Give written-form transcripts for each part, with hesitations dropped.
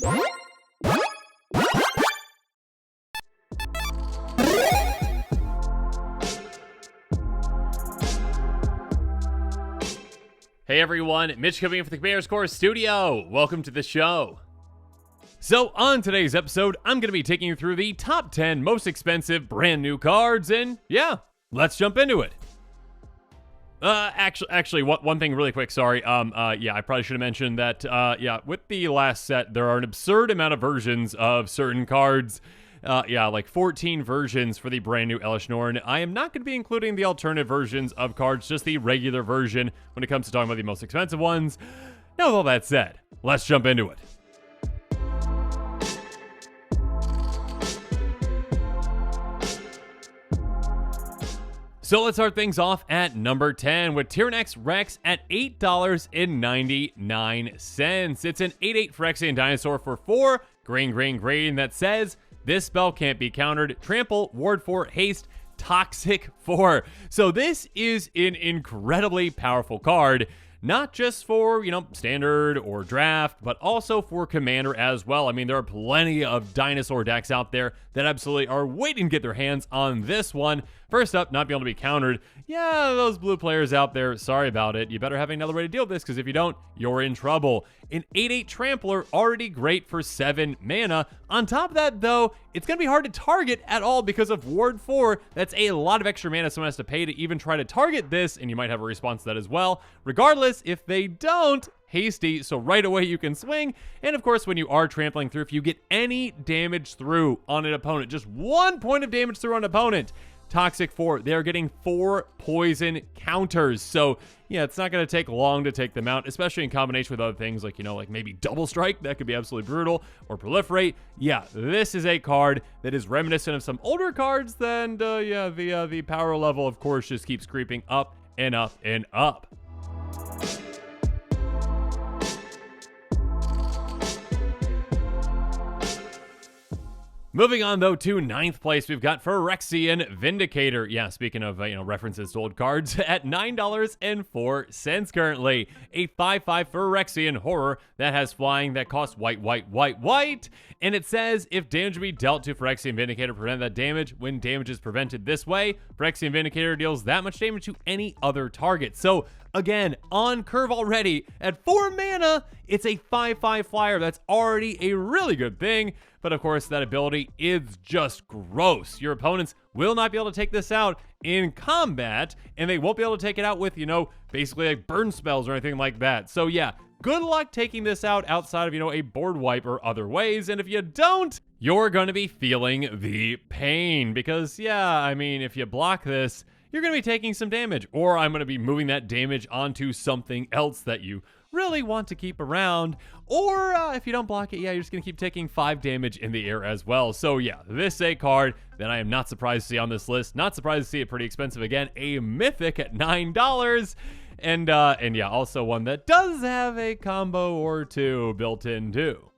Hey everyone, Mitch coming in from the Commander's Core Studio. Welcome to the show. So on today's episode, I'm going to be taking you through the top 10 most expensive brand new cards, and yeah, let's jump into it. Actually, one thing really quick, sorry. I probably should have mentioned that, with the last set, there are an absurd amount of versions of certain cards. Like 14 versions for the brand new Elish Norn. I am not going to be including the alternative versions of cards, just the regular version when it comes to talking about the most expensive ones. Now with all that said, let's jump into it. So let's start things off at number 10 with Tyronx Rex at $8.99. It's an 8/8 Phyrexian dinosaur for 4 green that says, this spell can't be countered. Trample, ward 4, haste, toxic 4. So this is an incredibly powerful card, not just for, standard or draft, but also for commander as well. I mean, there are plenty of dinosaur decks out there that absolutely are waiting to get their hands on this one. First up, not being able to be countered. Yeah, those blue players out there, sorry about it. You better have another way to deal with this, because if you don't, you're in trouble. An 8/8 Trampler, already great for 7 mana. On top of that, though, it's going to be hard to target at all because of Ward 4. That's a lot of extra mana someone has to pay to even try to target this, and you might have a response to that as well. Regardless, if they don't, hasty, so right away you can swing. And of course, when you are trampling through, if you get any damage through on an opponent, just 1 point of damage through on an opponent, toxic 4, they're getting 4 poison counters. So yeah, it's not going to take long to take them out, especially in combination with other things like, like maybe double strike. That could be absolutely brutal, or proliferate. Yeah, this is a card that is reminiscent of some older cards. Then the power level, of course, just keeps creeping up and up and up. Moving on, though, to 9th place, we've got Ferrexian Vindicator. Yeah, speaking of, references to old cards, at $9.04 currently. A 5/5 Phyrexian horror that has flying that costs white. And it says, if damage be dealt to Phyrexian Vindicator, prevent that damage. When damage is prevented this way, Phyrexian Vindicator deals that much damage to any other target. So, again, on curve already. At 4 mana, it's a 5/5 flyer. That's already a really good thing. But of course, that ability is just gross. Your opponents will not be able to take this out in combat, and they won't be able to take it out with, basically like burn spells or anything like that. So yeah, good luck taking this out outside of, a board wipe or other ways. And if you don't, you're going to be feeling the pain because, if you block this, you're going to be taking some damage, or I'm going to be moving that damage onto something else that you really want to keep around, or if you don't block it, you're just going to keep taking 5 damage in the air as well. So yeah, this is a card that I am not surprised to see on this list. Not surprised to see it pretty expensive again. A mythic at $9. And also one that does have a combo or two built in too.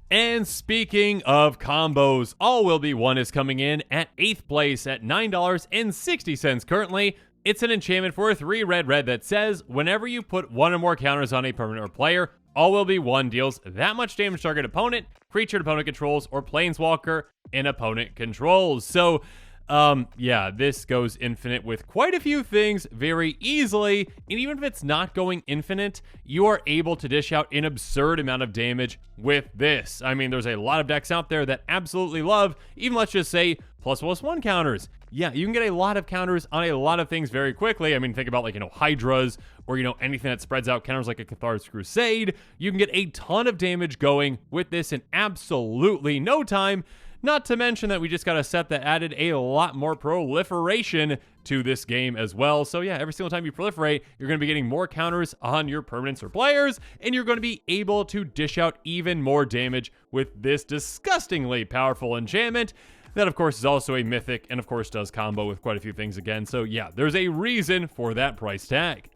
And speaking of combos, All Will Be One is coming in at 8th place at $9.60 currently. It's an enchantment for a 3 red that says, whenever you put 1 or more counters on a permanent or player, All Will Be One deals that much damage to target opponent, creature opponent controls, or planeswalker an opponent controls. So, this goes infinite with quite a few things very easily, and even if it's not going infinite, you are able to dish out an absurd amount of damage with this. I mean, there's a lot of decks out there that absolutely love, even let's just say, ++1 counters. Yeah, you can get a lot of counters on a lot of things very quickly. I mean, think about Hydras, or, anything that spreads out counters like a Cathar's Crusade. You can get a ton of damage going with this in absolutely no time. Not to mention that we just got a set that added a lot more proliferation to this game as well. So yeah, every single time you proliferate, you're going to be getting more counters on your permanents or players, and you're going to be able to dish out even more damage with this disgustingly powerful enchantment. That, of course, is also a mythic, and of course does combo with quite a few things again. So yeah, there's a reason for that price tag.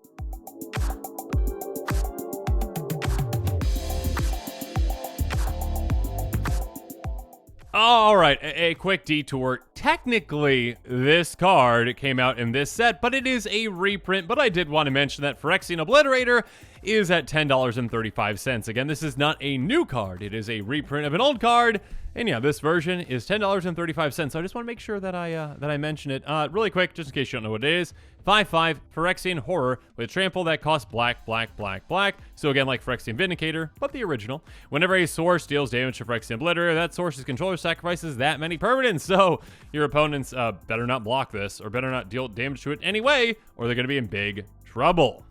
All right, a quick detour. Technically, this card came out in this set, but it is a reprint. But I did want to mention that Ferrexian Obliterator is at $10.35. Again, this is not a new card. It is a reprint of an old card. And yeah, this version is $10.35. So I just want to make sure that I mention it really quick, just in case you don't know what it is. 5/5 Phyrexian Horror with trample that costs black, black, black, black. So again, like Ferrexian Vindicator, but the original. Whenever a source deals damage to Ferrexian Obliterator, that source's controller sacrifices that many permanents. So your opponents better not block this, or better not deal damage to it anyway, or they're going to be in big trouble.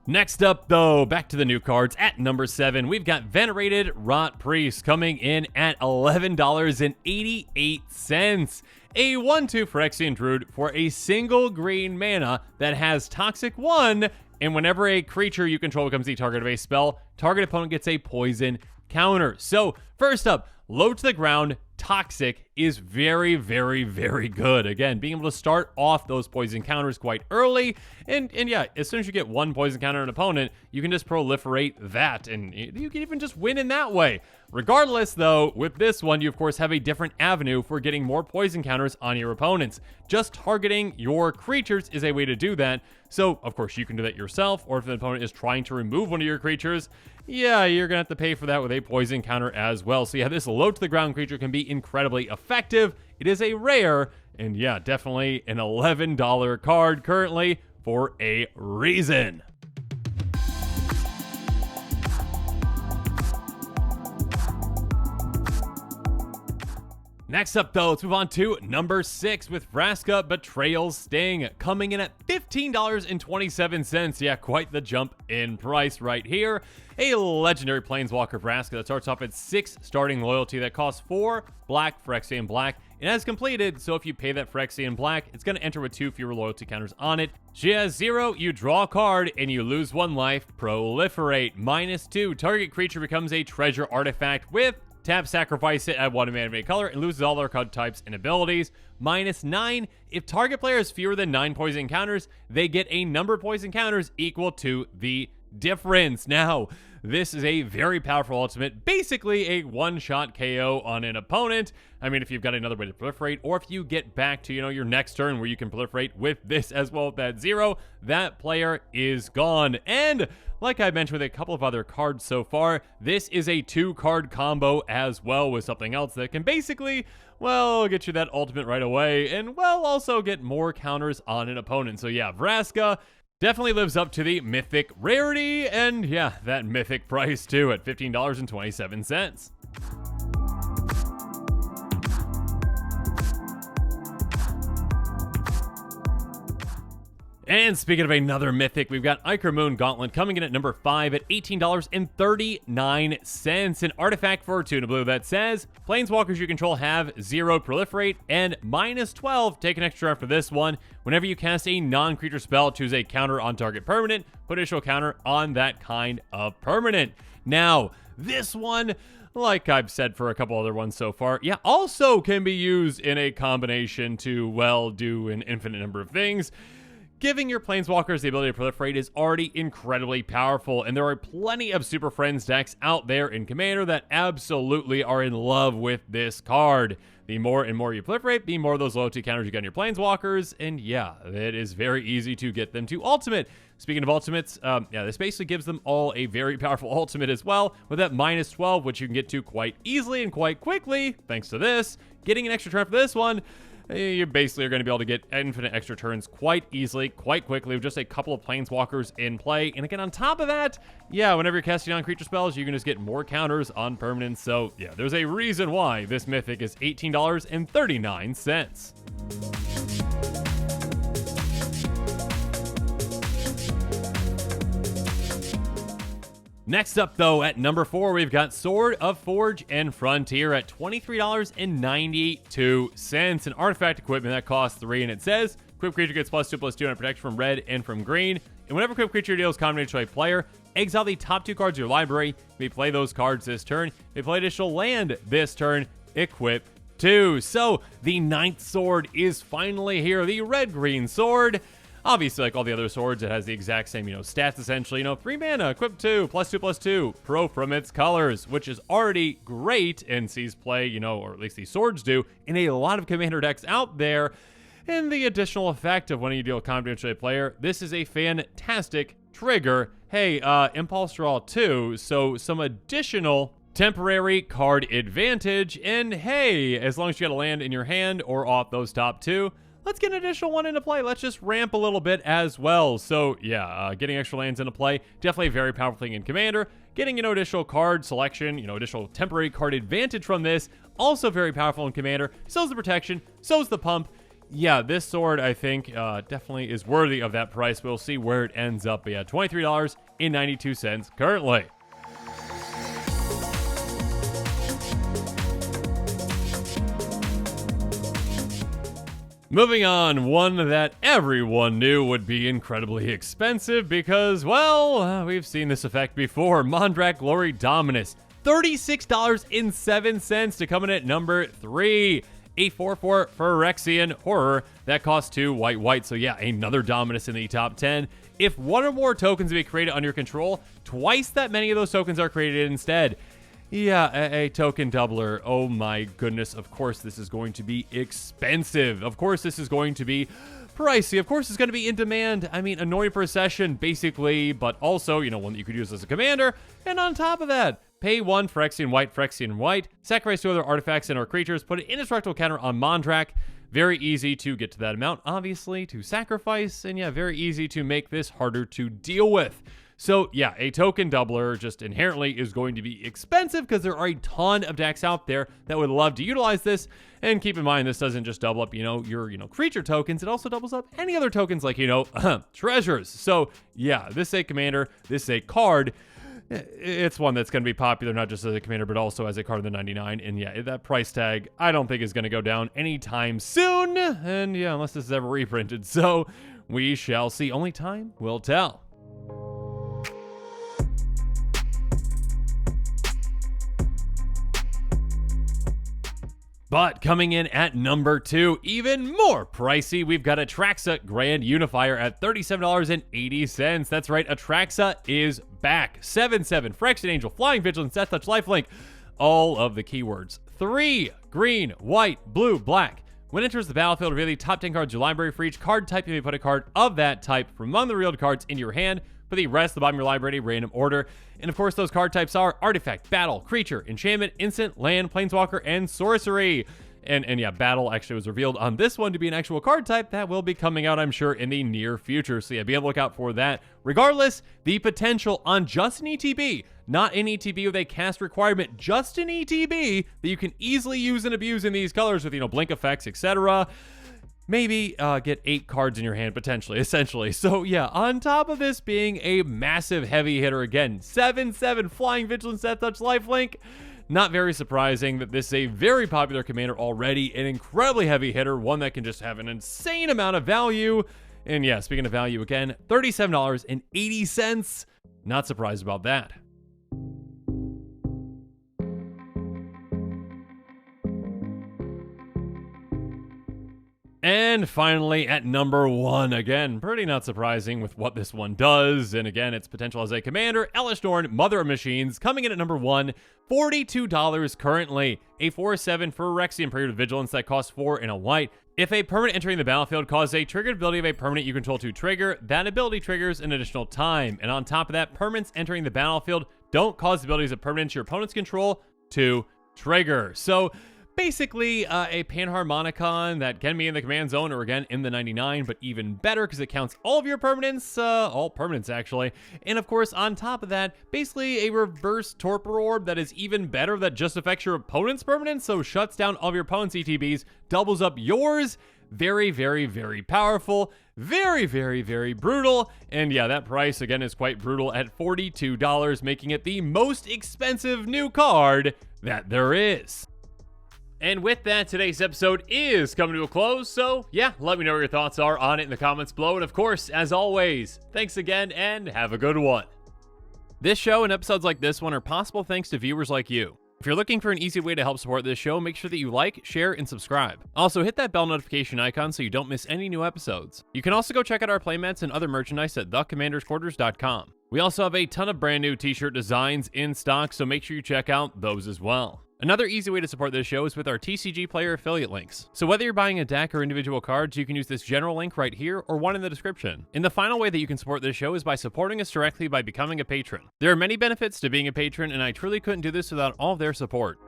Next up, though, back to the new cards. At number 7, we've got Venerated Rot Priest coming in at $11.88. A 1/2 Phyrexian Druid for a single green mana that has Toxic 1, and whenever a creature you control becomes the target of a spell, target opponent gets a poison counter. So, first up, low to the ground, Toxic is very, very, very good. Again, being able to start off those poison counters quite early, and yeah, as soon as you get one poison counter on an opponent, you can just proliferate that, and you can even just win in that way. Regardless, though, with this one, you of course have a different avenue for getting more poison counters on your opponents. Just targeting your creatures is a way to do that. So, of course, you can do that yourself, or if an opponent is trying to remove one of your creatures, yeah, you're going to have to pay for that with a poison counter as well. So yeah, this low to the ground creature can be incredibly effective. It is a rare, and yeah, definitely an $11 card currently for a reason. Next up, though, let's move on to number 6 with vraska Betrayals Sting, coming in at $15.27. Yeah, quite the jump in price right here. A legendary Planeswalker vraska that starts off at 6 starting loyalty that costs 4 black, Phyrexian black, and has completed, so if you pay that Phyrexian black, it's going to enter with 2 fewer loyalty counters on it. She has 0, you draw a card, and you lose 1 life, proliferate. -2, target creature becomes a treasure artifact with tap, sacrifice it at 1 mana of any color, and loses all their card types and abilities. -9, if target player has fewer than 9 poison counters, they get a number of poison counters equal to the difference. Now, this is a very powerful ultimate, basically a one-shot KO on an opponent. I mean, if you've got another way to proliferate, or if you get back to, your next turn where you can proliferate with this as well, that 0, that player is gone. And like I mentioned with a couple of other cards so far, this is a 2-card combo as well with something else that can basically, well, get you that ultimate right away, and, well, also get more counters on an opponent. So yeah, vraska definitely lives up to the mythic rarity, and yeah, that mythic price too at $15.27. And speaking of another mythic, we've got Ichor Moon Gauntlet coming in at number 5 at $18.39. An artifact for 2 in a blue that says, Planeswalkers you control have 0 proliferate, and -12, take an extra after this one. Whenever you cast a non-creature spell, choose a counter on target permanent, put additional counter on that kind of permanent. Now, this one, like I've said for a couple other ones so far, yeah, also can be used in a combination to, well, do an infinite number of things. Giving your Planeswalkers the ability to proliferate is already incredibly powerful, and there are plenty of Super Friends decks out there in Commander that absolutely are in love with this card. The more and more you proliferate, the more of those loyalty counters you get on your Planeswalkers, and yeah, it is very easy to get them to ultimate. Speaking of ultimates, yeah, this basically gives them all a very powerful ultimate as well, with that -12, which you can get to quite easily and quite quickly, thanks to this. Getting an extra turn for this one, you basically are going to be able to get infinite extra turns quite easily, quite quickly, with just a couple of Planeswalkers in play. And again, on top of that, yeah, whenever you're casting on creature spells, you can just get more counters on permanents. So yeah, there's a reason why this mythic is $18.39. Next up, though, at number 4, we've got Sword of Forge and Frontier at $23.92. An artifact equipment that costs 3, and it says, equipped creature gets +2/+2 on protection from red and from green. And whenever equipped creature deals combination to a player, exile the top 2 cards of your library. You may play those cards this turn. You may play additional land this turn. Equip 2. So, the 9th sword is finally here. The red-green sword. Obviously, like all the other swords, it has the exact same, stats essentially. 3 mana, equip 2, +2/+2, pro from its colors, which is already great and sees play, or at least these swords do, in a lot of commander decks out there. And the additional effect of when you deal combat to a player, this is a fantastic trigger. Hey, impulse draw 2, so some additional temporary card advantage. And hey, as long as you got a land in your hand or off those top 2, let's get an additional one into play. Let's just ramp a little bit as well. So yeah, getting extra lands into play, definitely a very powerful thing in Commander. Getting, additional card selection, additional temporary card advantage from this, also very powerful in Commander. So's the protection, so's the pump. Yeah, this sword, I think, definitely is worthy of that price. We'll see where it ends up. But yeah, $23.92 currently. Moving on, one that everyone knew would be incredibly expensive because, well, we've seen this effect before. Mondrak Glory Dominus, $36.07 to come in at number 3. A 4/4 Phyrexian Horror that costs 2 white. So yeah, another Dominus in the top 10. If one or more tokens be created under your control, twice that many of those tokens are created instead. Yeah, a token doubler. Oh my goodness. Of course, this is going to be expensive. Of course, this is going to be pricey. Of course, it's going to be in demand. I mean, annoying per session, basically, but also, one that you could use as a commander. And on top of that, pay 1 Phyrexian White, sacrifice 2 other artifacts and or creatures, put an indestructible counter on Mondrak. Very easy to get to that amount, obviously, to sacrifice, and yeah, very easy to make this harder to deal with. So yeah, a token doubler just inherently is going to be expensive because there are a ton of decks out there that would love to utilize this. And keep in mind, this doesn't just double up, your, creature tokens. It also doubles up any other tokens like, treasures. So yeah, this is a commander, this is a card. It's one that's going to be popular, not just as a commander, but also as a card in the 99. And yeah, that price tag, I don't think is going to go down anytime soon. And yeah, unless this is ever reprinted. So we shall see. Only time will tell. But coming in at number 2, even more pricey, we've got Atraxa Grand Unifier at $37.80. That's right, Atraxa is back. 7/7, Phyrexian Angel, Flying Vigilance, Death Touch, Lifelink, all of the keywords. 3 green, white, blue, black. When it enters the battlefield, reveal the top 10 cards of your library. For each card type, you may put a card of that type from among the revealed cards into your hand. Put the rest at the bottom of your library in random order. And of course, those card types are Artifact, Battle, Creature, Enchantment, Instant, Land, Planeswalker, and Sorcery. And yeah, Battle actually was revealed on this one to be an actual card type that will be coming out, I'm sure, in the near future. So yeah, be able to look out for that. Regardless, the potential on just an ETB, not an ETB with a cast requirement, just an ETB that you can easily use and abuse in these colors with, blink effects, etc. Maybe get 8 cards in your hand, potentially, essentially. So yeah, on top of this being a massive heavy hitter again, 7/7 Flying Vigilance, Death Touch, Lifelink. Not very surprising that this is a very popular commander already, an incredibly heavy hitter, one that can just have an insane amount of value. And yeah, speaking of value again, $37.80. Not surprised about that. And finally, at number 1, again, pretty not surprising with what this one does. And again, its potential as a commander, Elesh Norn, Mother of Machines, coming in at number 1, $42 currently. A 4/7 Phyrexian Period of Vigilance that costs 4 and a white. If a permanent entering the battlefield causes a triggered ability of a permanent you control to trigger, that ability triggers an additional time. And on top of that, permanents entering the battlefield don't cause the abilities of permanents your opponent's control to trigger. So basically, a Panharmonicon that can be in the command zone or again in the 99, but even better because it counts all of your permanents, all permanents actually. And of course, on top of that, basically a reverse Torpor Orb that is even better, that just affects your opponent's permanents, so shuts down all of your opponent's ETBs, doubles up yours. Very, very, very powerful. Very, very, very brutal. And yeah, that price again is quite brutal at $42, making it the most expensive new card that there is. And with that, today's episode is coming to a close. So yeah, let me know what your thoughts are on it in the comments below. And of course, as always, thanks again and have a good one. This show and episodes like this one are possible thanks to viewers like you. If you're looking for an easy way to help support this show, make sure that you like, share, and subscribe. Also, hit that bell notification icon so you don't miss any new episodes. You can also go check out our playmats and other merchandise at thecommandersquarters.com. We also have a ton of brand new t-shirt designs in stock, so make sure you check out those as well. Another easy way to support this show is with our TCG player affiliate links. So whether you're buying a deck or individual cards, you can use this general link right here or one in the description. And the final way that you can support this show is by supporting us directly by becoming a patron. There are many benefits to being a patron, and I truly couldn't do this without all of their support.